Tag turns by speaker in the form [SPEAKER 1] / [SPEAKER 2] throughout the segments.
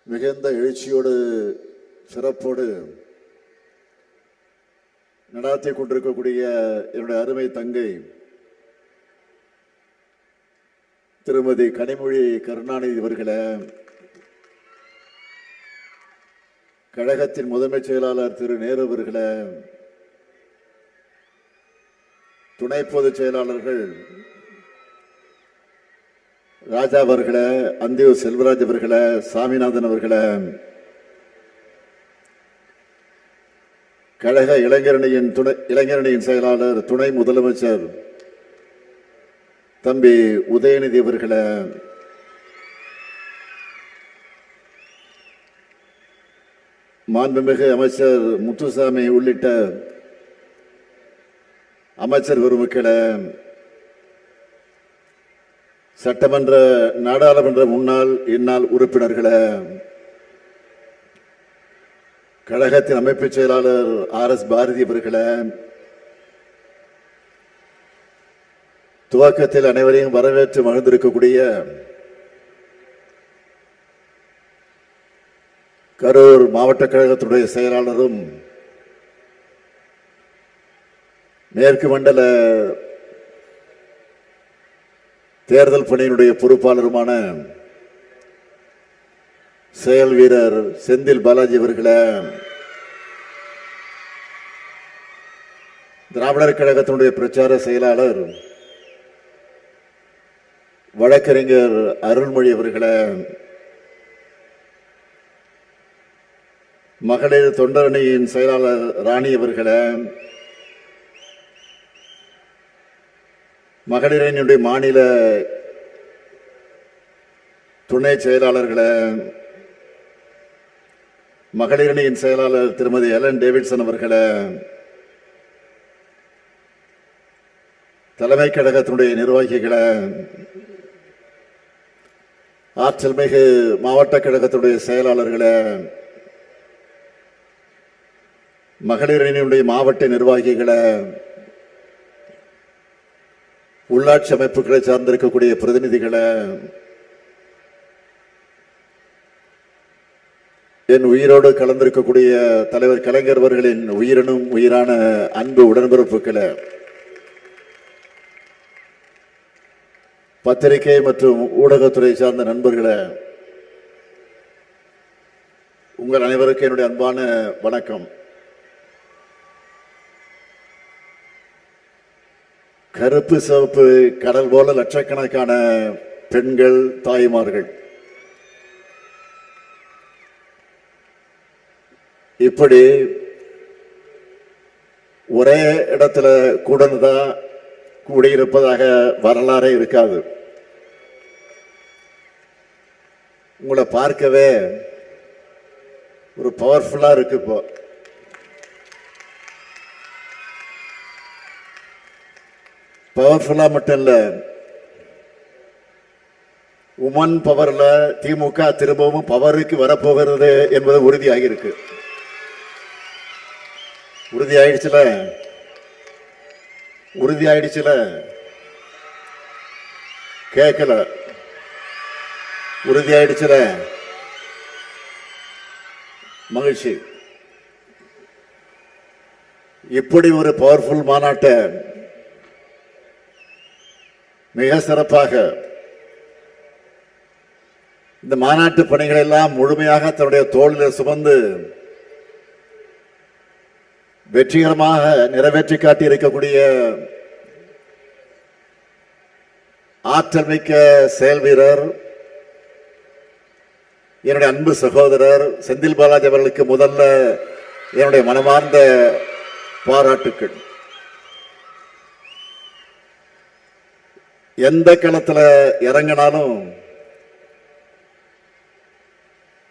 [SPEAKER 1] மிகுந்த எழுச்சியோடு சிறப்போடு நடாத்தி கொண்டிருக்கக்கூடிய என்னுடைய அருமை தங்கை திருமதி கனிமொழி கருணாநிதி அவர்களே, கழகத்தின் முதன்மைச் செயலாளர் திரு நேரு அவர்களே, துணை பொதுச் செயலாளர்கள் ராஜா அவர்களே, அந்தியூர் செல்வராஜ் அவர்களே, சாமிநாதன் அவர்களே, கழக இளைஞரணியின் செயலாளர் துணை முதலமைச்சர் தம்பி உதயநிதி அவர்களே, மாண்புமிகு அமைச்சர் முத்துசாமி உள்ளிட்ட அமைச்சர் பெருமக்களே, சட்டமன்ற நாடாளுமன்ற முன்னாள் இந்நாள் உறுப்பினர்களே, கழகத்தின் அமைப்பு செயலாளர் RS பாரதி அவர்களே, துவக்கத்தில் அனைவரையும் வரவேற்று மகிழ்ந்திருக்கக்கூடிய கரூர் மாவட்ட கழகத்துடைய செயலாளரும் மேற்கு மண்டல தேர்தல் பணியினுடைய பொறுப்பாளருமான செயல் வீரர் செந்தில் பாலாஜி அவர்களே, திராவிடர் கழகத்தினுடைய பிரச்சார செயலாளர் வழக்கறிஞர் அருள்மொழி அவர்களே, மகளிர் தொண்டரணியின் செயலாளர் ராணி அவர்களே, மகளிரணியுடைய மாநில துணை செயலாளர்களே, மகளிரணியின் செயலாளர் திருமதி எலன் டேவிட்சன் அவர்களே, தலைமை கழகத்தினுடைய நிர்வாகிகளே, ஆற்றல் மிகு மாவட்ட கழகத்தினுடைய செயலாளர்களே, மகளிரணியுடைய மாவட்ட நிர்வாகிகளே, உள்ளாட்சி அமைப்புகளை சார்ந்திருக்கக்கூடிய பிரதிநிதிகளை, என் உயிரோடு கலந்திருக்கக்கூடிய தலைவர் கலைஞர் அவர்களின் உயிரினும் உயிரான அன்பு உடன்பிறப்புகளை, பத்திரிகை மற்றும் ஊடகத்துறை சார்ந்த நண்பர்களே, உங்கள் அனைவருக்கும் என்னுடைய அன்பான வணக்கம். கருப்பு சிவப்பு கடல் போல லட்சக்கணக்கான பெண்கள், தாய்மார்கள் இப்படி ஒரே இடத்துல கூடதான் கூடியிருப்பதாக வரலாறே இருக்காது. உங்களை பார்க்கவே ஒரு பவர்ஃபுல்லா இருக்கு. இப்போ பவர்ஃபுல்லா மட்டும் இல்ல, உமன் பவர்ல திமுக திரும்பவும் பவருக்கு வரப்போகிறது என்பது உறுதியாகி இருக்கு. உறுதியாயிடுச்சுல கேட்கல, உறுதியாயிடுச்சுல மகிழ்ச்சி. இப்படி ஒரு பவர்ஃபுல் மாநாட்டை மிக சிறப்பாக இந்த மாநாட்டு பணிகளை எல்லாம் முழுமையாக தன்னுடைய தோளில் சுமந்து வெற்றிகரமாக நிறைவேற்றி காட்டி இருக்கக்கூடிய ஆற்றல் மிக்க செயல் வீரர், என்னுடைய அன்பு சகோதரர் செந்தில் பாலாஜி அவர்களுக்கு முதல்ல என்னுடைய மனமார்ந்த பாராட்டுக்கள். எந்த களத்துல இறங்கினாலும்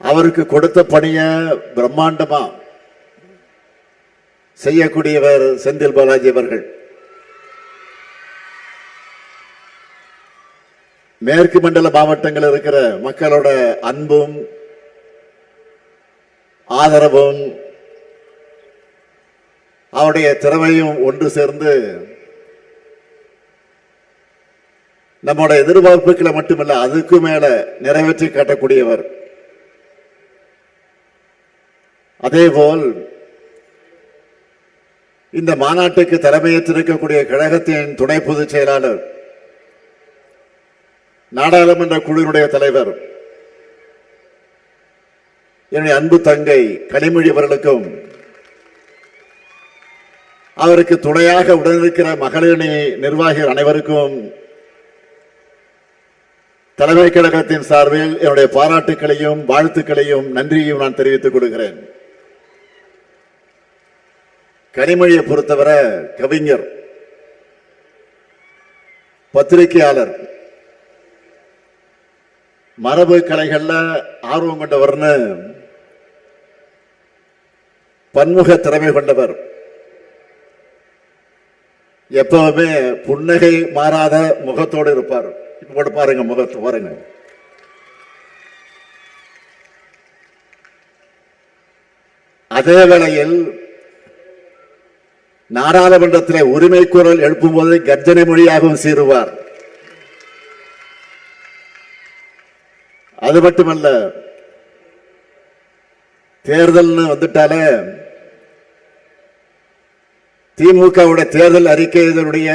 [SPEAKER 1] அவருக்கு கொடுத்த பணிய பிரம்மாண்டமா செய்யக்கூடியவர் செந்தில் பாலாஜி அவர்கள். மேற்கு மண்டல மாவட்டங்கள் இருக்கிற மக்களோட அன்பும் ஆதரவும் அவருடைய திறமையும் ஒன்று சேர்ந்து நம்முடைய எதிர்பார்ப்புகளை மட்டுமல்ல அதுக்கு மேல நிறைவேற்றி காட்டக்கூடியவர். அதேபோல் இந்த மாநாட்டுக்கு தலைமையேற்றிருக்கக்கூடிய கழகத்தின் துணை பொதுச் செயலாளர், நாடாளுமன்ற குழுவினுடைய தலைவர், என்னுடைய அன்பு தங்கை கனிமொழி அவர்களுக்கும், அவருக்கு துணையாக உடனிருக்கிற மகளிரணி நிர்வாகிகள் அனைவருக்கும் தலைமை கழகத்தின் சார்பில் என்னுடைய பாராட்டுக்களையும் வாழ்த்துக்களையும் நன்றியையும் நான் தெரிவித்துக் கொள்கிறேன். கனிமொழியை பொறுத்தவரை கவிஞர், பத்திரிகையாளர், மரபு கலைகள்ல ஆர்வம் கொண்டவர்னு பன்முக திறமை கொண்டவர். எப்பவுமே புன்னகை மாறாத முகத்தோடு இருப்பார். இப்ப பாருங்க, முகத்தை பாருங்க. அதே வேளையில் நாடாளுமன்றத்தில் உரிமை குரல் எழுப்பும் போது கர்ஜனை மொழியாகவும் சீருவார். அது மட்டுமல்ல, தேர்தல் வந்துட்டாலே திமுகவுடைய தேர்தல் அறிக்கையினுடைய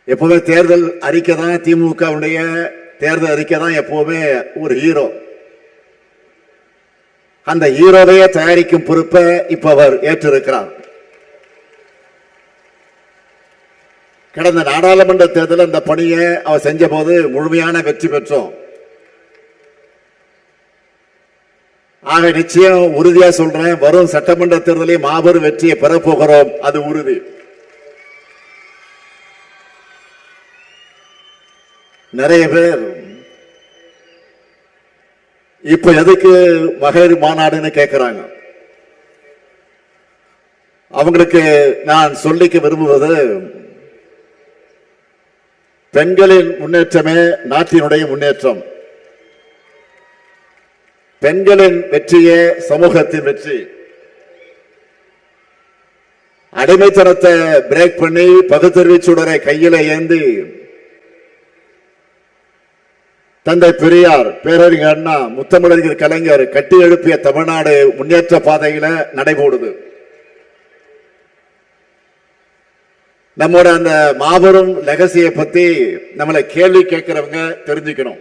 [SPEAKER 1] எப்பவுமே தேர்தல் அறிக்கை தான், திமுகவுடைய தேர்தல் அறிக்கை தான் எப்பவுமே ஒரு ஹீரோ. அந்த ஹீரோவையே தயாரிக்கும் பொறுப்பை இப்ப அவர் ஏற்றிருக்கிறார். கடந்த நாடாளுமன்ற தேர்தல் அந்த பணியை அவர் செஞ்ச போது முழுமையான வெற்றி பெற்றோம். ஆக நிச்சயம் உறுதியா சொல்றேன், வரும் சட்டமன்ற தேர்தலில் மாபெரும் வெற்றியை பெறப்போகிறோம், அது உறுதி. நிறைய பேர் இப்ப எதுக்கு மகளிர் மாநாடுன்னு கேட்கிறாங்க. அவங்களுக்கு நான் சொல்லிக்க விரும்புவது, பெண்களின் முன்னேற்றமே நாட்டினுடைய முன்னேற்றம். பெண்களின் வெற்றியே சமூகத்தின் வெற்றி. அடிமைத்தனத்தை பிரேக் பண்ணி பகுத்தறிவு சுடரை கையில ஏந்தி தந்தை பெரியார், பேரறிஞர் அண்ணா, முத்தமிழறிஞர் கலைஞர் கட்டி எழுப்பிய தமிழ்நாடு முன்னேற்ற பாதையில நடைபோடுது. நம்மோட அந்த மாபெரும் லெகசியை பத்தி நம்மளை கேள்வி கேட்கிறவங்க தெரிஞ்சுக்கணும்.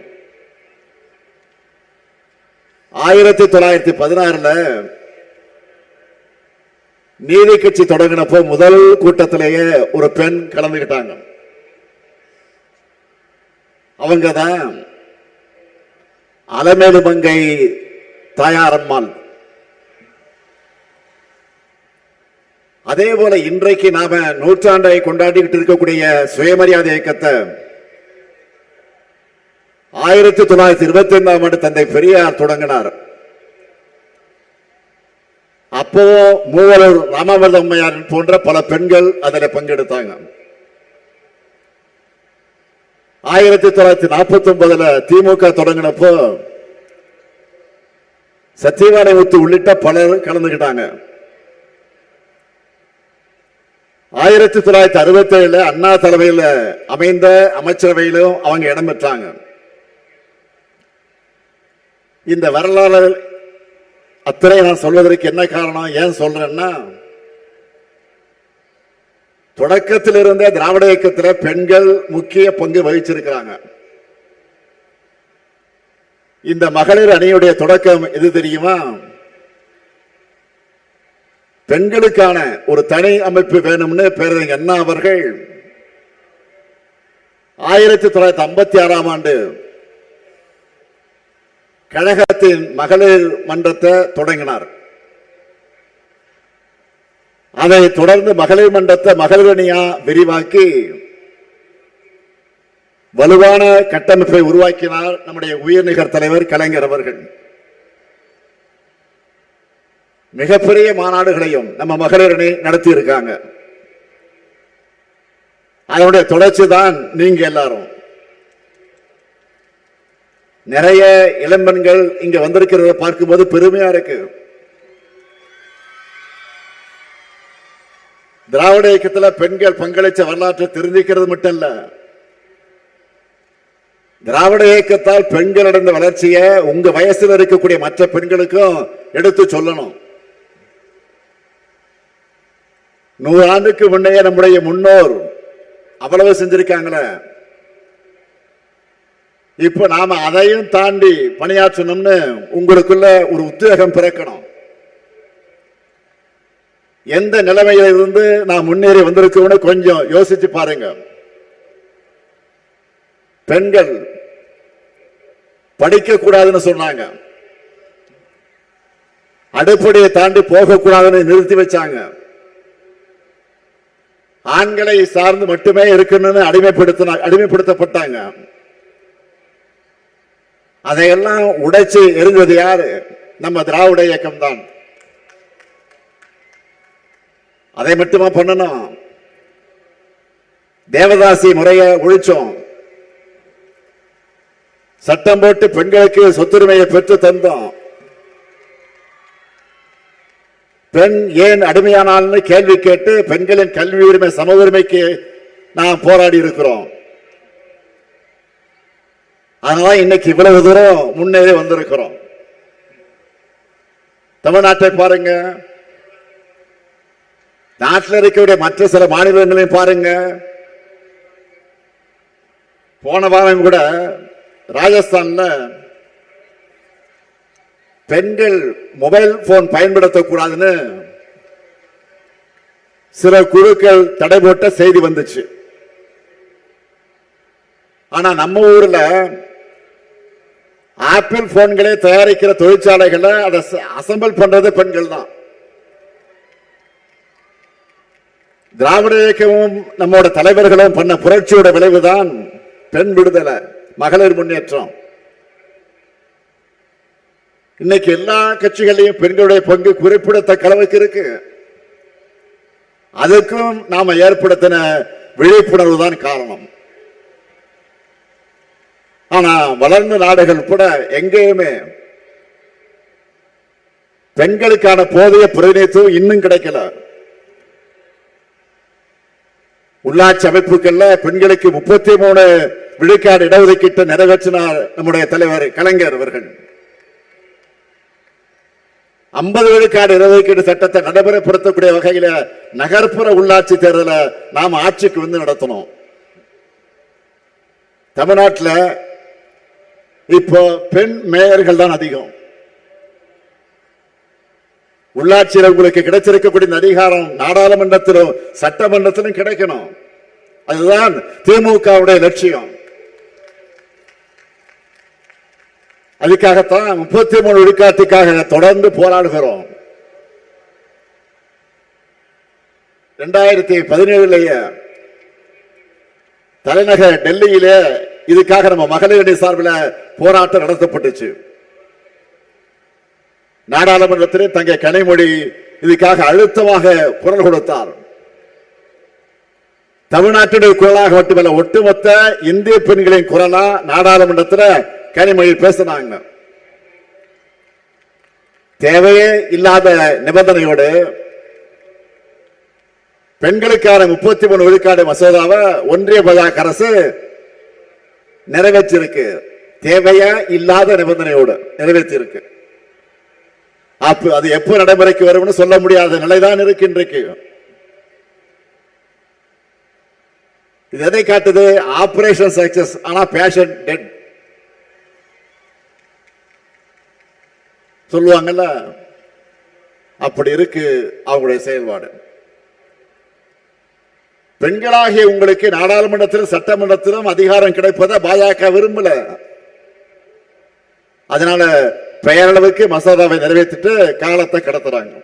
[SPEAKER 1] 1916 நீதி கட்சி தொடங்கினப்போ முதல் கூட்டத்திலேயே ஒரு பெண் கலந்துகிட்டாங்க. அவங்கதான் அலமேலு மங்கை தாயாரம்மாள். அதே போல இன்றைக்கு நாம நூற்றாண்டை கொண்டாடிக்கிட்டு இருக்கக்கூடிய சுயமரியாதை இயக்கத்தை 1925 ஆண்டு தந்தை பெரியார் தொடங்கினார். அப்போ மூவலூர் ராமாமிர்த அம்மையார் போன்ற பல பெண்கள் அதில் பங்கெடுத்தாங்க. 1949 திமுக தொடங்கினப்போ சத்தியவாணி முத்து உள்ளிட்ட பலர் கலந்துகிட்டாங்க. 1967 அண்ணா தலைமையில் அமைந்த அமைச்சரவையிலும் அவங்க இடம் பெற்றாங்க. இந்த வரலாறு அத்தனை நான் சொல்வதற்கு என்ன காரணம், ஏன் சொல்றேன்னா, தொடக்கத்தில் இருந்த திராவிட இயக்கத்தில் பெண்கள் முக்கிய பங்கு வகிச்சிருக்கிறாங்க. இந்த மகளிர் அணியுடைய தொடக்கம் எது தெரியுமா? பெண்களுக்கான ஒரு தனி அமைப்பு வேணும்னு பேரறிஞர் அண்ணா அவர்கள் 1956 ஆண்டு கழகத்தின் மகளிர் மன்றத்தை தொடங்கினார். அதை தொடர்ந்து மகளிர் மன்றத்தை மகளிர் அணியா விரிவாக்கி வலுவான கட்டமைப்பை உருவாக்கினார் நம்முடைய உயர்நிகர் தலைவர் கலைஞர் அவர்கள். மிகப்பெரிய மாநாடுகளையும் நம்ம மகளிர் அணி நடத்தி இருக்காங்க. அதனுடைய தொடர்ச்சி தான் நீங்க எல்லாரும். நிறைய இளம்பெண்கள் இங்க வந்திருக்கிறத பார்க்கும்போது பெருமையா இருக்கு. திராவிட இயக்கத்தில் பெண்கள் பங்களிச்ச வரலாற்றை தெரிஞ்சுக்கிறது மட்டும் இல்ல, திராவிட இயக்கத்தால் பெண்கள் அடைந்த வளர்ச்சியை உங்க வயசுல இருக்கக்கூடிய மற்ற பெண்களுக்கும் எடுத்து சொல்லணும். 100 ஆண்டுக்கு முன்னையே நம்முடைய முன்னோர் அவ்வளவு செஞ்சிருக்காங்களே, இப்ப நாம அதையும் தாண்டி பணியாற்றணும்னு உங்களுக்குள்ள ஒரு உத்வேகம் பிறக்கணும். எந்த நிலைமையில இருந்து நான் முன்னேறி வந்திருக்கோம்னு கொஞ்சம் யோசிச்சு பாருங்க. பெண்கள் படிக்க கூடாதுன்னு சொன்னாங்க, அடுப்படியை தாண்டி போக கூடாதுன்னு நிறுத்தி வச்சாங்க. ஆண்களை சார்ந்து மட்டுமே இருக்கணும்னு அடிமைப்படுத்தப்பட்டாங்க. அதையெல்லாம் உடைச்சு எரிஞ்சது யாரு? நம்ம திராவிட இயக்கம் தான். அதை மட்டுமா பண்ணணும்? தேவதாசி முறையை ஒழிச்சோம், சட்டம் போட்டு பெண்களுக்கு சொத்துரிமையை பெற்று தந்தோம். பெண் ஏன் அடிமையானால்னு கேள்வி கேட்டு பெண்களின் கல்வி உரிமை சம உரிமைக்கு நாம் போராடி இருக்கிறோம். அதனால இன்னைக்கு இவ்வளவு தூரம் முன்னேறி வந்திருக்கிறோம். தமிழ்நாட்டை பாருங்க, நாட்டில் இருக்கக்கூடிய மற்ற சில மாநிலங்களையும் பாருங்க. போன வாரம் கூட ராஜஸ்தான்ல பெண்கள் மொபைல் போன் பயன்படுத்தக்கூடாதுன்னு சில குழுக்கள் தடை போட்ட செய்தி வந்துச்சு. ஆனா நம்ம ஊர்ல ஆப்பிள் போன்களை தயாரிக்கிற தொழிற்சாலைகளை அதை அசம்பிள் பண்றது பெண்கள் தான். திராவிட இயக்கமும் நம்மோட தலைவர்களும் பண்ண புரட்சியோட விளைவுதான் பெண் விடுதலை, மகளிர் முன்னேற்றம். இன்னைக்கு எல்லா கட்சிகளையும் பெண்களுடைய பங்கு குறிப்பிடத்தக்க அளவுக்கு இருக்கு. அதுக்கும் நாம ஏற்படுத்தின விழிப்புணர்வு தான் காரணம். ஆனா வளர்ந்த நாடுகள் கூட எங்கேயுமே பெண்களுக்கான போதிய பிரதிநிதித்துவம் இன்னும் கிடைக்கல. உள்ளாட்சி அமைப்புகள்ல பெண்களுக்கு 33 விழுக்காடு இடஒதுக்கீட்டு நிறைவேற்றினார் நம்முடைய தலைவர் கலைஞர் அவர்கள். 50 விழுக்காடு இடஒதுக்கீடு சட்டத்தை நடைமுறைப்படுத்தக்கூடிய வகையில நகர்ப்புற உள்ளாட்சி தேர்தலை நாம் ஆட்சிக்கு வந்து நடத்தணும். தமிழ்நாட்டில் இப்போ பெண் மேயர்கள் தான் அதிகம். உள்ளாட்சியில் உங்களுக்கு கிடைச்சிருக்கக்கூடிய அதிகாரம் நாடாளுமன்றத்திலும் சட்டமன்றத்திலும் கிடைக்கணும். அதுதான் திமுகவுடைய லட்சியம். அதுக்காகத்தான் 33 விழுக்காட்டுக்காக தொடர்ந்து போராடுகிறோம். 2017 தலைநகர் டெல்லியிலே இதுக்காக நம்ம மகளிரணி சார்பில் போராட்டம் நடத்தப்பட்டுச்சு. நாடாளுமன்றத்திலே தங்கை கனிமொழி இதுக்காக அழுத்தமாக குரல் கொடுத்தார். தமிழ்நாட்டுடைய குரலாக மட்டுமல்ல, ஒட்டுமொத்த இந்திய பெண்களின் குரலா நாடாளுமன்றத்தில் கனிமொழி பேசினாங்க. தேவையே இல்லாத நிபந்தனையோடு பெண்களுக்கான 33 விழுக்காடு மசோதாவை ஒன்றிய பாஜக அரசு நிறைவேற்றிருக்கு. தேவையா இல்லாத நிபந்தனையோடு நிறைவேற்றிருக்கு. அது எப்ப நடைமுறைக்கு வரும்னு சொல்ல முடியாத நிலைதான் இருக்கு இன்றைக்கு. இது எதை காட்டுது? ஆபரேஷன் சக்சஸ், ஆனா பேஷன் டெட் சொல்லுவாங்கல்ல, அப்படி இருக்கு அவங்களுடைய செயல்பாடு. பெண்களாகிய உங்களுக்கு நாடாளுமன்றத்திலும் சட்டமன்றத்திலும் அதிகாரம் கிடைப்பதை பாஜக விரும்பல. அதனால பெயரளவுக்கு மசோதாவை நிறைவேற்றிட்டு காலத்தை கடத்துறாங்க.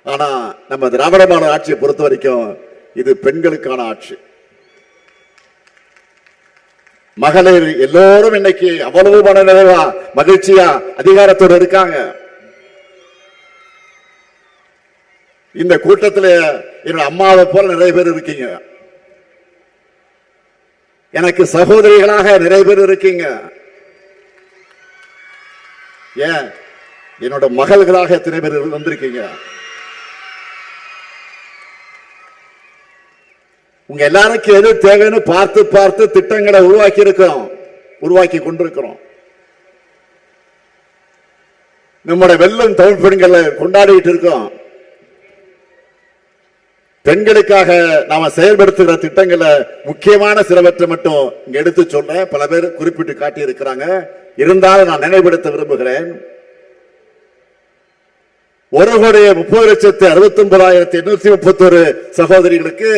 [SPEAKER 1] ஆனா நம்ம திராவிட மாடல் ஆட்சியை பொறுத்த வரைக்கும் இது பெண்களுக்கான ஆட்சி. மகளிர் எல்லோரும் இன்னைக்கு அவ்வளவு மன நிறைவா மகிழ்ச்சியா அதிகாரத்தோடு இருக்காங்க. இந்த கூட்டத்தில் என்னோட அம்மாவை போல நிறைய பேர் இருக்கீங்க. எனக்கு சகோதரிகளாக நிறைய பேர் இருக்கீங்க. ஏன் என்னோட மகள்களாக எத்தனை பேர் வந்திருக்கீங்க. உங்க எல்லாருக்கும் எது தேவைன்னு பார்த்து பார்த்து திட்டங்களை உருவாக்கி கொண்டிருக்கிறோம். நம்முடைய வெல்லும் தமிழ் பெண்களை கொண்டாடிட்டு இருக்கோம். பெண்களுக்காக நாம செயல்படுத்துகிற திட்டங்களை முக்கியமான சிலவற்றை மட்டும் இங்க எடுத்து சொல்றேன். பல பேர் குறிப்பிட்டு காட்டி இருக்கிறாங்க. இருந்தாலும் நான் நினைவுபடுத்த விரும்புகிறேன். 1,30,69,831 சகோதரிகளுக்கு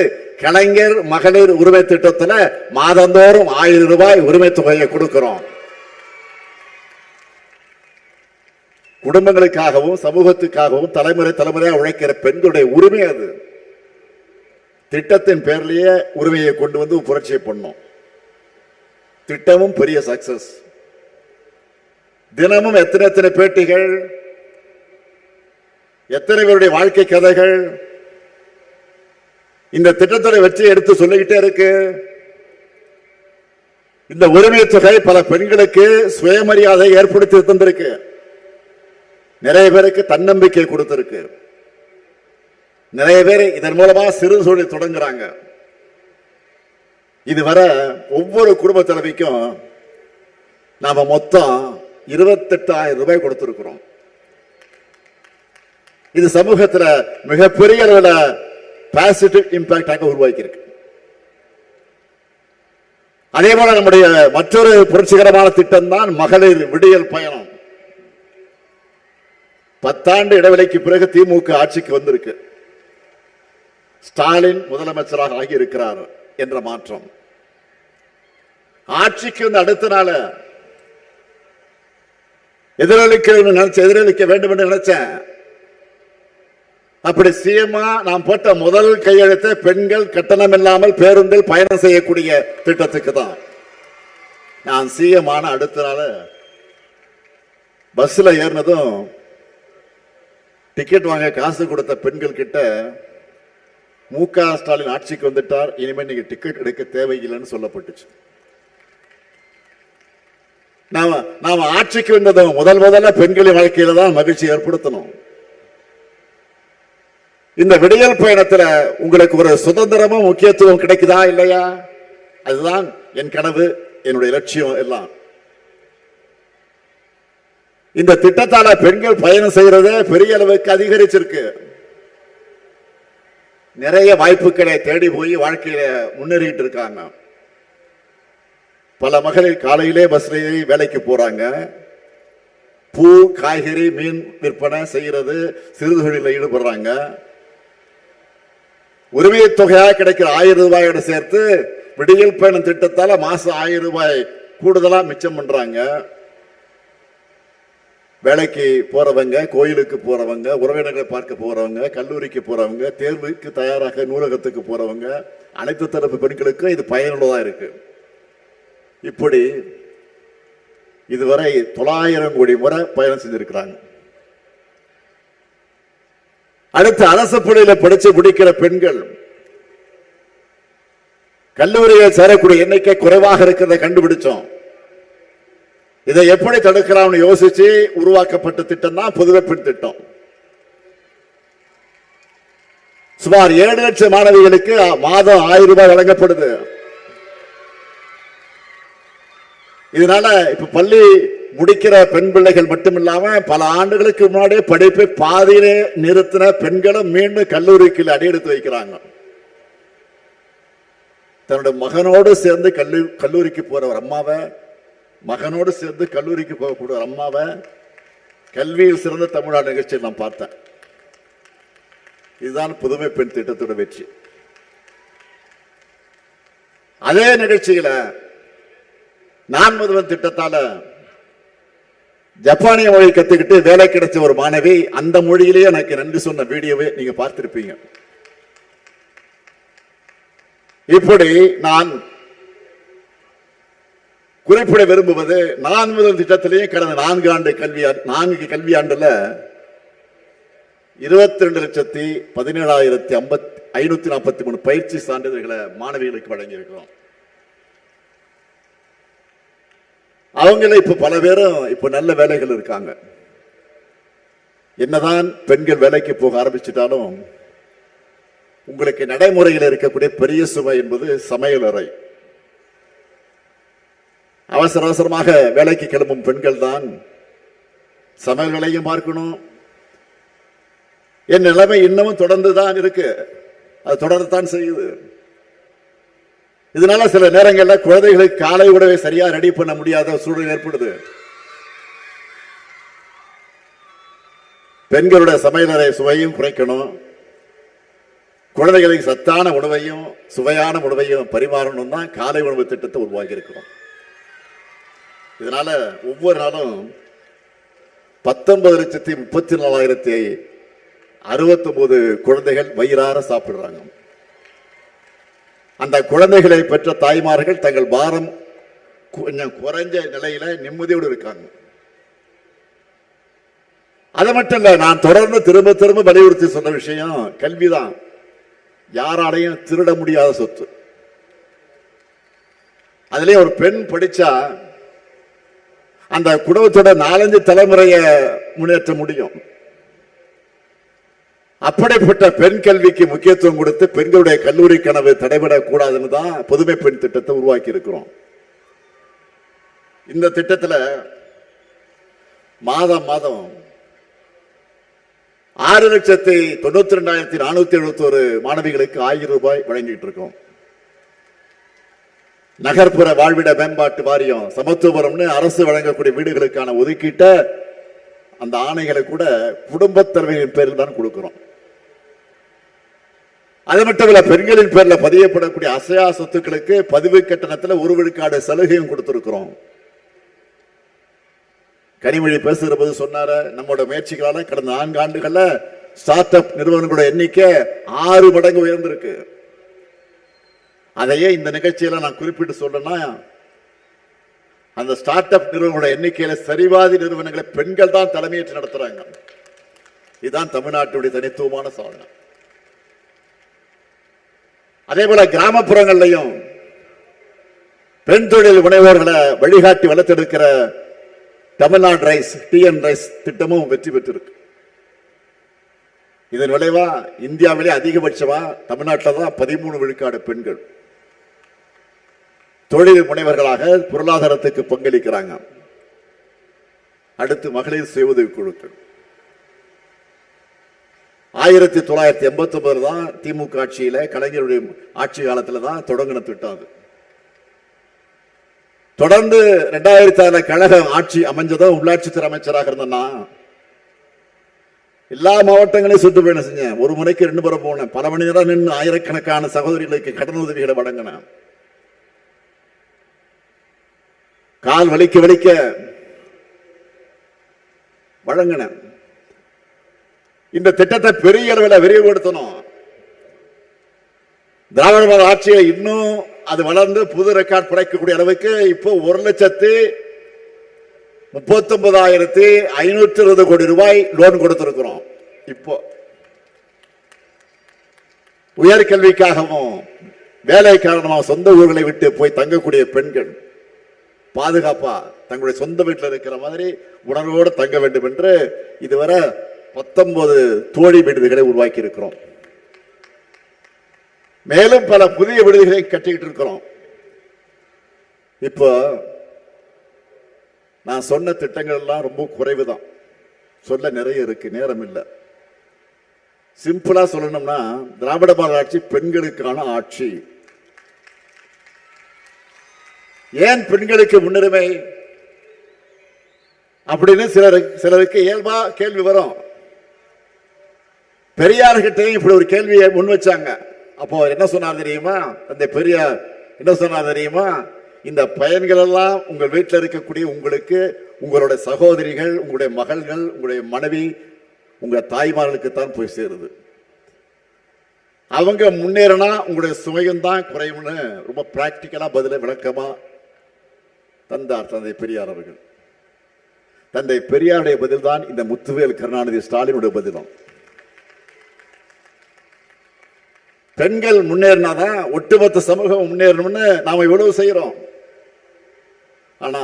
[SPEAKER 1] கலைஞர் மகளிர் உரிமை திட்டத்தில் மாதந்தோறும் 1000 ரூபாய் உரிமை தொகையை கொடுக்கிறோம். குடும்பங்களுக்காகவும் சமூகத்துக்காகவும் தலைமுறையாக உழைக்கிற பெண்களுடைய உரிமை அது. திட்டத்தின் பேர்லயே உரிமையை கொண்டு வந்து புரட்சியை பண்ணோம். திட்டமும் பெரிய சக்சஸ். தினமும் எத்தனை பேட்டிகள், எத்தனை பேருடைய வாழ்க்கை கதைகள் இந்த திட்டத்தை வச்சு எடுத்து சொல்லிக்கிட்டே இருக்கு. இந்த உரிமை தொகை பல பெண்களுக்கு சுயமரியாதை ஏற்படுத்தி தந்திருக்கு. நிறைய பேருக்கு தன்னம்பிக்கை கொடுத்திருக்கு. நிறைய பேர் இதன் மூலமா சிறு தொழில் தொடங்குறாங்க. இதுவரை ஒவ்வொரு குடும்ப தலைவிக்கும் நாம மொத்தம் 28,000 ரூபாய் கொடுத்திருக்கிறோம். இது சமூகத்தில் மிகப்பெரிய அளவில் பாசிட்டிவ் இம்பாக்டாக உருவாக்கி இருக்கு. அதே போல நம்முடைய மற்றொரு புரட்சிகரமான திட்டம் தான் மகளிர் விடியல் பயணம். 10 ஆண்டு இடைவெளிக்கு பிறகு திமுக ஆட்சிக்கு வந்திருக்கு. ஸ்டாலின் முதலமைச்சராக ஆகியிருக்கிறார் என்ற மாற்றம். ஆட்சிக்கு வந்து அடுத்த நாள் எதிரொலிக்க வேண்டும் என்று நினைச்சேன். அப்படி சிஎம்மா நாம் போட்ட முதல் கையெழுத்தை பெண்கள் கட்டணம் இல்லாமல் பேருந்தில் பயணம் செய்யக்கூடிய திட்டத்துக்கு தான். நான் சிஎம் ஆன அடுத்த நாள் பஸ்ல ஏறினதும் டிக்கெட் வாங்க காசு கொடுத்த பெண்கள் கிட்ட மு.க. ஸ்டாலின் ஆட்சிக்கு வந்துட்டார், இனிமேல் நீங்க டிக்கெட் எடுக்க தேவையில்லைன்னு சொல்லப்பட்டுச்சு. நாம ஆட்சிக்கு வந்ததும் முதல்ல பெண்களின் வாழ்க்கையில தான் மகிழ்ச்சி ஏற்படுத்தணும். இந்த விடியல் பயணத்தில் உங்களுக்கு ஒரு சுதந்திரமும் முக்கியத்துவம் கிடைக்குதா இல்லையா? அதுதான் என் கனவு, என்னுடைய லட்சியம் எல்லாம். இந்த திட்டத்தால பெண்கள் பயணம் செய்யறத பெரிய அளவுக்கு அதிகரிச்சிருக்கு. நிறைய வாய்ப்புகளை தேடி போய் வாழ்க்கையில முன்னேறிட்டு இருக்காங்க. பல மகளிர் காலையிலே பஸ்ல வேலைக்கு போறாங்க. பூ, காய்கறி, மீன் விற்பனை செய்யறது, சிறு தொழிலில் ஈடுபடுறாங்க. உரிமை தொகையாக கிடைக்கிற 1000 ரூபாயோட சேர்த்து விடியல் பயணம் திட்டத்தால மாசம் 1000 ரூபாய் கூடுதலா மிச்சம் பண்றாங்க. வேலைக்கு போறவங்க, கோயிலுக்கு போறவங்க, உறவினர்களை பார்க்க போறவங்க, கல்லூரிக்கு போறவங்க, தேர்வுக்கு தயாராக நூலகத்துக்கு போறவங்க, அனைத்து தரப்பு பெண்களுக்கும் இது பயனுள்ளதா இருக்கு. இப்படி இதுவரை 900 கோடி முறை பயணம் செஞ்சிருக்கிறாங்க. அடுத்து அரசு பள்ளியில படிச்சு முடிக்கிற பெண்கள் கல்லூரியில் சேரக்கூடிய எண்ணிக்கை குறைவாக இருக்கிறத கண்டுபிடிச்சோம். இதை எப்படி தடுக்கலாம்னு யோசிச்சு உருவாக்கப்பட்ட திட்டம் தான் புதுவை பெண் திட்டம். சுமார் 7 லட்சம் மாணவிகளுக்கு மாதம் 1000 ரூபாய் வழங்கப்படுது. இதனால இப்ப பள்ளி முடிக்கிற பெண் பிள்ளைகள் மட்டுமில்லாம பல ஆண்டுகளுக்கு முன்னாடியே படிப்பை பாதியிலே நிறுத்தின பெண்களும் மீண்டும் கல்லூரிக்கு அடியெடுத்து வைக்கிறாங்க. தன்னுடைய மகனோடு சேர்ந்து கல்லூரிக்கு போறவர் அம்மாவை, மகனோடு சேர்ந்து கல்லூரிக்கு போகக்கூடிய அம்மாவை கல்வியில் சிறந்த தமிழ்நாடு நிகழ்ச்சியில் நான் பார்த்தேன். இதுதான் புதுமை பெண் திட்டத்தோட வெற்றி. அதே நிகழ்ச்சியில நான் முதல்வன் திட்டத்தால ஜப்பானிய மொழி கத்துக்கிட்டு வேலை கிடைச்ச ஒரு மாணவி அந்த மொழியிலேயே எனக்கு நன்றி சொன்ன வீடியோவை நீங்க பார்த்திருப்பீங்க. இப்படி நான் குறிப்பிட விரும்புவது, நான் முதல் திட்டத்திலேயே கடந்த 4 கல்வியாண்டுல 22,17,543 பயிற்சி சான்றிதழ்களை மாணவிகளுக்கு வழங்கியிருக்கிறோம். அவங்கள இப்ப பல பேரும் இப்ப நல்ல வேலைகள் இருக்காங்க. என்னதான் பெண்கள் வேலைக்கு போக ஆரம்பிச்சிட்டாலும் உங்களுக்கு நடைமுறையில் இருக்கக்கூடிய பெரிய சுமை என்பது சமையல் அறை. அவசர அவசரமாக வேலைக்கு கிளம்பும் பெண்கள் தான் சமையல் வேலையும் பார்க்கணும். என் நிலைமை இன்னமும் தொடர்ந்து தான் இருக்கு, அது தொடரத்தான் செய்யுது. இதனால சில நேரங்களில் குழந்தைகளுக்கு காலை உணவை சரியா ரெடி பண்ண முடியாத சூழல் ஏற்படுது. பெண்களுடைய சமையலறை சுவையும் குறைக்கணும், குழந்தைகளுக்கு சத்தான உணவையும் சுவையான உணவையும் பரிமாறணும் தான் காலை உணவு திட்டத்தை உருவாக்கி இருக்கிறோம். இதனால ஒவ்வொரு நாளும் 19,34,069 குழந்தைகள் வயிறார சாப்பிடுறாங்க. அந்த குழந்தைகளை பெற்ற தாய்மார்கள் தங்கள் பாரம் கொஞ்சம் குறைஞ்ச நிலையில நிம்மதியோடு இருக்காங்க. அது மட்டும் இல்ல, நான் தொடர்ந்து திரும்ப திரும்ப வலியுறுத்தி சொன்ன விஷயம் கல்விதான். யாராலையும் திருட முடியாத சொத்து. அதுலயே ஒரு பெண் படிச்சா அந்த குடும்பத்தோட 4-5 தலைமுறையை முன்னேற்ற முடியும். அப்படிப்பட்ட பெண் கல்விக்கு முக்கியத்துவம் கொடுத்து பெண்களுடைய கல்லூரி கனவு தடைபடக் கூடாதுன்னு தான் புதுமை பெண் திட்டத்தை உருவாக்கி இருக்கிறோம். இந்த திட்டத்தில் மாதம் 6,92,471 மாணவிகளுக்கு 1000 ரூபாய் வழங்கிட்டு இருக்கோம். நகர்ப்புற வாழ்விட மேம்பாட்டு வாரியம் சமத்துவபுரம்னு அரசு வழங்கக்கூடிய வீடுகளுக்கான ஒதுக்கீட்ட அந்த ஆணைகளை கூட குடும்பத் தலைவர்களின் பேரில் தான் கொடுக்கிறோம். அது மட்டும் இல்ல, பெண்களின் பேர்ல பதியப்படக்கூடிய அசையா சொத்துக்களுக்கு பதிவு கட்டணத்தில் 1 விழுக்காடு சலுகையும் கொடுத்திருக்கிறோம். கனிமொழி பேசுகிற போது சொன்னார, நம்மளோட முயற்சிகளால கடந்த 4 ஆண்டுகள்ல ஸ்டார்ட் அப் நிறுவனங்களோட எண்ணிக்கை 6 மடங்கு உயர்ந்திருக்கு. அதையே இந்த நிகழ்ச்சியில நான் குறிப்பிட்டு சொல்றேன்னா, அந்த ஸ்டார்ட் அப் நிறுவனங்களோட எண்ணிக்கையில சரிவாதி நிறுவனங்களை பெண்கள் தான் தலைமையேற்று நடத்துறாங்க. இதுதான் தமிழ்நாட்டுடைய தனித்துவமான சாதனை. அதே போல கிராமப்புறங்கள்லையும் பெண் தொழில் முனைவோர்களை வழிகாட்டி வளர்த்தெடுக்கிற தமிழ்நாடு ரைஸ் TN ரைஸ் திட்டமும் வெற்றி பெற்றிருக்கு. இதன் விளைவா இந்தியாவிலே அதிகபட்சமா தமிழ்நாட்டில் தான் 13 விழுக்காடு பெண்கள் தொழில் முனைவர்களாக பொருளாதாரத்துக்கு பங்களிக்கிறாங்க. அடுத்து மகளிர் சுய உதவி குழுக்கள் 1989 தான் திமுக ஆட்சியில கலைஞருடைய ஆட்சி காலத்துல தான் தொடங்கின திட்டம். அது தொடர்ந்து 2006 கழக ஆட்சி அமைஞ்சதும் உள்ளாட்சித்துறை அமைச்சராக இருந்தேன்னா எல்லா மாவட்டங்களையும் சுற்றுப்பயணம் செஞ்சேன். ஒரு முறைக்கு 2 முறை போனேன். பல மணி நேரம் நின்று ஆயிரக்கணக்கான சகோதரிகளுக்கு கடன் உதவிகளை வழங்கினேன். கால் வலிக்க வலிக்க வழங்கினேன். இந்த திட்டத்தை பெரிய அளவில் விரிவுபடுத்தணும். திராவிட மாடல் ஆட்சியை இன்னும் அது வளர்ந்து புது ரெக்கார்ட் படைக்கக்கூடிய அளவுக்கு இப்போ 1,39,520 கோடி ரூபாய் லோன் கொடுத்திருக்கிறோம். இப்போ உயர்கல்விக்காகவும் வேலை காரணமாக சொந்த ஊர்களை விட்டு போய் தங்கக்கூடிய பெண்கள் பாதுகாப்பா தங்களுடைய சொந்த வீட்டில் இருக்கிற மாதிரி உணர்வோடு தங்க வேண்டும் என்று இதுவரை 19 தோழி விடுதிகளை உருவாக்கி இருக்கிறோம். மேலும் பல புதிய விடுதிகளை கட்டிக்கிட்டு இருக்கிறோம். இப்போ நான் சொன்ன திட்டங்கள் எல்லாம் ரொம்ப குறைவுதான், சொல்ல நிறைய இருக்கு, நேரம் இல்லை. சிம்பிளா சொல்லணும்னா திராவிட மாடல் ஆட்சி பெண்களுக்கான ஆட்சி. ஏன் பெண்களுக்கு முன்னுரிமை அப்படின்னு சிலருக்கு இயல்பா கேள்வி வரும். பெரியார்கிட்டையும் இப்படி ஒரு கேள்வியை முன் வச்சாங்க. அப்போ என்ன சொன்னார் தெரியுமா? அந்த பெரியார் என்ன சொன்னார் தெரியுமா? இந்த பயன்கள் எல்லாம் உங்கள் வீட்டில் இருக்கக்கூடிய உங்களுக்கு, உங்களுடைய சகோதரிகள், உங்களுடைய மகள்கள், உங்களுடைய மனைவி, உங்க தாய்மார்களுக்கு தான் போய் சேருது. அவங்க முன்னேறினா உங்களுடைய சுமையும் தான் குறையும்னு ரொம்ப பிராக்டிக்கலா பதில விளக்கமா தந்தார் தந்தை பெரியார் அவர்கள். தந்தை பெரியாருடைய பதில் தான் இந்த முத்துவேல் கருணாநிதி ஸ்டாலினுடைய பதிலும். பெண்கள் முன்னேறினாதான் ஒட்டுமொத்த சமூகம் முன்னேறணும்னு நாம இவ்வளவு செய்யறோம். ஆனா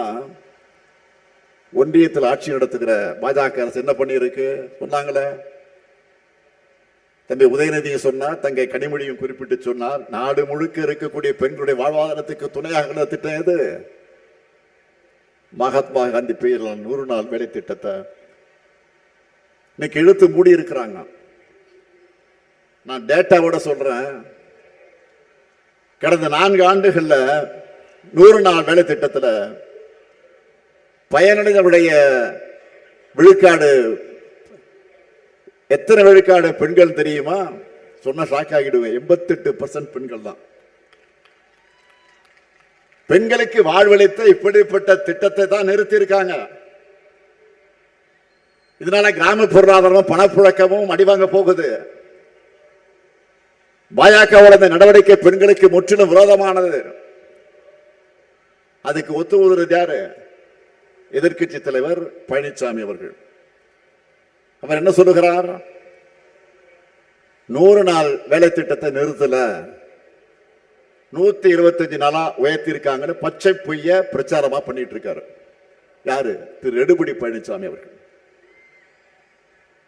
[SPEAKER 1] ஒன்றியத்தில் ஆட்சி நடத்துகிற பாஜக அரசு என்ன பண்ணி இருக்கு சொன்னாங்களே, தம்பி உதயநிதியை சொன்னார், தங்கை கனிமொழியும் குறிப்பிட்டு சொன்னார். நாடு முழுக்க இருக்கக்கூடிய பெண்களுடைய வாழ்வாதாரத்துக்கு துணையாக திட்டம் எது? மகாத்மா காந்தி பெயரில் 100 நாள் வேலை திட்டத்தை இன்னைக்கு இழுத்து மூடி இருக்கிறாங்க. நான் டேட்டாவோட சொல்றேன். கடந்த 4 ஆண்டுகள்ல 100 நாள் வேலை திட்டத்தில் பயனடைந்தவருடைய விழுக்காடு எத்தனை விழுக்காடு பெண்கள் தெரியுமா? சொன்ன ஷாக் ஆகிடுவேன். 88% பெண்கள் தான். பெண்களுக்கு வாழ்வளித்த இப்படிப்பட்ட திட்டத்தை தான் நிறுத்தி இருக்காங்க. இதனால கிராம பொருளாதாரமும் பணப்புழக்கமும் அடிவாங்க போகுது. பாஜகவோட இந்த நடவடிக்கை பெண்களுக்கு முற்றிலும் விரோதமானது. அதுக்கு ஒத்துவதற்கு யாரு? எதிர்க்கட்சி தலைவர் பழனிசாமி அவர்கள். அவர் என்ன சொல்லுகிறார்? 100 நாள் வேலை திட்டத்தை நிறுத்தல, 125 நாளா உயர்த்திருக்காங்கன்னு பச்சை பொய்ய பிரச்சாரமா பண்ணிட்டு இருக்காரு. யாரு? திரு எடப்பாடி பழனிசாமி அவர்கள்.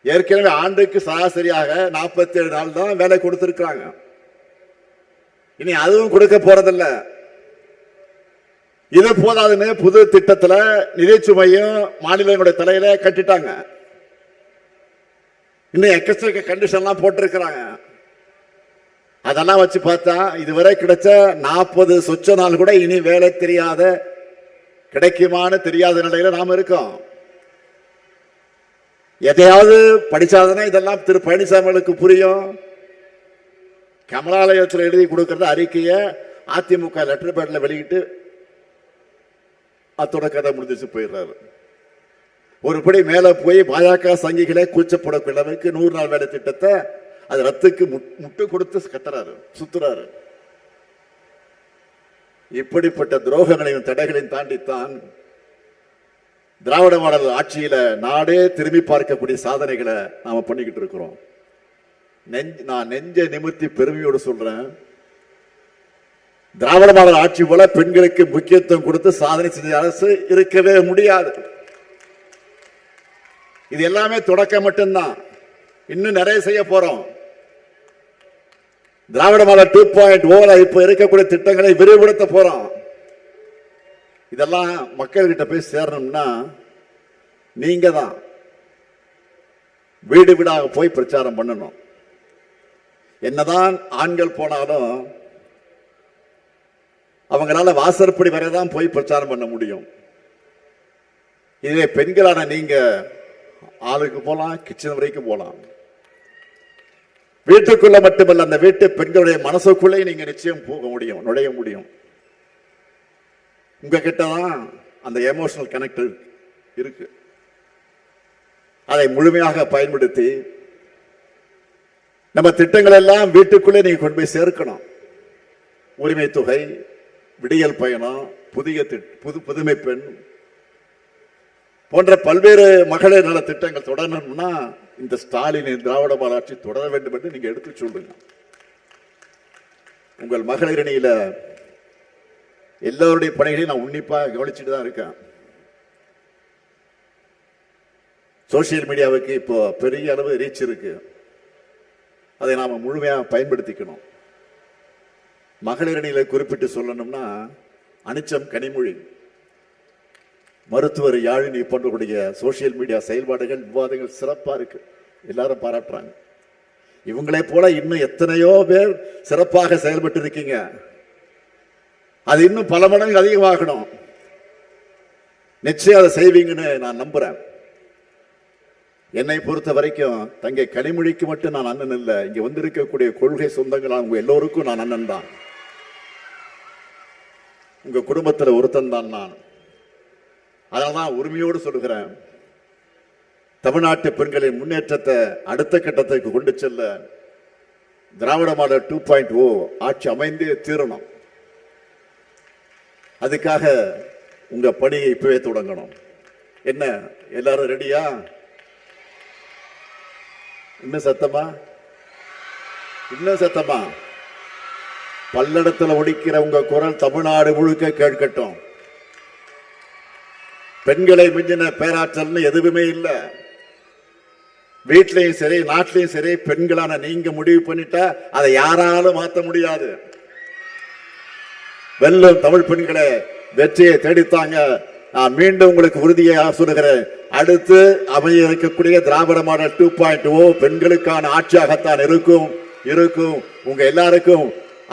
[SPEAKER 1] ஏற்கனவே ஆண்டுக்கு சராசரியாக 47 நாள் தான் வேலை கொடுத்திருக்காங்க. இனி அதுவும் கொடுக்க போறதில்ல. இது போதாதுன்னு புது திட்டத்தில் நிதி சுமையும் மாநிலங்களுடைய தலையில கட்டிட்டாங்க. இன்னும் எக்கச்சக்க கண்டிஷன்லாம் போட்டிருக்கிறாங்க. அதெல்லாம் வச்சு பார்த்தா இதுவரை கிடைச்ச 40 சொச்ச நாள் கூட இனி வேலை தெரியாத, கிடைக்குமான்னு தெரியாத நிலையில நாம இருக்கோம். எதையாவது படிச்சாதானே இதெல்லாம் திரு பழனிசாமிகளுக்கு புரியும். கமலாலயத்தில் எழுதி கொடுக்கறது அறிக்கையை அதிமுக லெட்டர் பேட்ல வெளியிட்டு அத்தோட கதை முடிஞ்சிச்சு போயிடுறாரு. ஒருபடி மேல போய் பாஜக சங்கிகளை கூச்சப்படக்கூடிய அளவுக்கு 100 நாள் வேலை திட்டத்தை அது ரத்துக்கு முட்டு கொடுத்து கத்துறாரு, சுத்துறாரு. இப்படிப்பட்ட துரோகங்களையும் தடைகளையும் தாண்டித்தான் திராவிட மாடல் ஆட்சியில நாடே திரும்பி பார்க்கக்கூடிய சாதனைகளை நாம பண்ணிக்கிட்டு இருக்கிறோம். நான் நெஞ்ச நிமிர்த்தி பெருமையோடு சொல்றேன், திராவிட மாடல் ஆட்சி போல பெண்களுக்கு முக்கியத்துவம் கொடுத்து சாதனை செஞ்ச அரசு இருக்கவே முடியாது. இது எல்லாமே தொடக்கம் மட்டும்தான். இன்னும் நிறைய செய்ய போறோம். திராவிட மாடல் 2.0 இப்ப இருக்கக்கூடிய திட்டங்களை விரிவுபடுத்த போறோம். இதெல்லாம் மக்கள்கிட்ட போய் சேரணும்னா நீங்க தான் வீடு வீடாக போய் பிரச்சாரம் பண்ணணும். என்னதான் ஆண்கள் போனாலும் அவங்களால வாசற்படி வரைதான் போய் பிரச்சாரம் பண்ண முடியும். இதுவே பெண்களான நீங்க ஆளுக்கு போலாம், கிச்சன் வரைக்கும் போலாம். வீட்டுக்குள்ள மட்டுமல்ல, அந்த வீட்டு பெண்களுடைய மனசுக்குள்ளே நீங்க நிச்சயம் போக முடியும், நுழைய முடியும். உங்ககிட்ட தான் அந்த எமோஷனல் கனெக்ட் இருக்கு. அதை முழுமையாக பயன்படுத்தி நம்ம திட்டங்கள் எல்லாம் வீட்டுக்குள்ளே நீங்க கொண்டு போய் சேர்க்கணும். உரிமை தொகை, விடியல் பயணம், புதுமை பெண் போன்ற பல்வேறு மகளிர் நல திட்டங்கள் தொடரணும்னா இந்த ஸ்டாலினின் திராவிட மாடல் ஆட்சி தொடர வேண்டும் என்று நீங்க எடுத்து சொல்லுங்க. உங்கள் மகளிர் அணியில எல்லாருடைய பணிகளையும் நான் உன்னிப்பா கவனிச்சுட்டு தான் இருக்கேன். சோசியல் மீடியாவுக்கு இப்போ பெரிய அளவு ரீச் இருக்கு. அதை நாம முழுமையா பயன்படுத்திக்கணும். மகளிர் அணியில குறிப்பிட்டு சொல்லணும்னா அனிச்சம் கனிமொழி, மருத்துவர் யாழினி போன்றக்கூடிய சோசியல் மீடியா செயல்பாடுகள், விவாதங்கள் சிறப்பா இருக்கு. எல்லாரும் பாராட்டுறாங்க. இவங்களை போல இன்னும் எத்தனையோ பேர் சிறப்பாக செயல்பட்டு இருக்கீங்க. அது இன்னும் பல மடங்கு அதிகமாகணும். நிச்சயம் அதை செய்வீங்கன்னு நான் நம்புறேன். என்னை பொறுத்த வரைக்கும் தங்கை கனிமொழிக்கு மட்டும் நான் அண்ணன் இல்லை, இங்க வந்திருக்கக்கூடிய கொள்கை சொந்தங்கள் அவங்க எல்லோருக்கும் நான் அண்ணன் தான். உங்க குடும்பத்தில் ஒருத்தன் தான் நான். அதனால்தான் உரிமையோடு சொல்லுகிறேன், தமிழ்நாட்டு பெண்களின் முன்னேற்றத்தை அடுத்த கட்டத்துக்கு கொண்டு செல்ல திராவிட மாடல் 2.0 ஆட்சி அமைந்தே தீரணும். அதுக்காக உங்க பணியை இப்பவே தொடங்கணும். என்ன எல்லாரும் ரெடியா? இன்னும் சத்தமா? இன்னும் சத்தமா? பல்லடத்தில் ஒடிக்கிற உங்க குரல் தமிழ்நாடு முழுக்க கேட்கட்டும். பெண்களை மிஞ்சின பேராற்றல்னு எதுவுமே இல்லை. வீட்லயும் சரி நாட்டிலையும் சரி பெண்களான நீங்க முடிவு பண்ணிட்டா அதை யாராலும் மாற்ற முடியாது. வெல்லும் தமிழ் பெண்களை வெற்றியை தேடித்தாங்க. நான் மீண்டும் உங்களுக்கு உறுதியாக சொல்லுகிறேன், அடுத்து அமைய இருக்கக்கூடிய திராவிட மாடல் 2.0 பெண்களுக்கான ஆட்சியாகத்தான் இருக்கும். உங்க எல்லாருக்கும்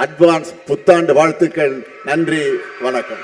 [SPEAKER 1] அட்வான்ஸ் புத்தாண்டு வாழ்த்துக்கள். நன்றி, வணக்கம்.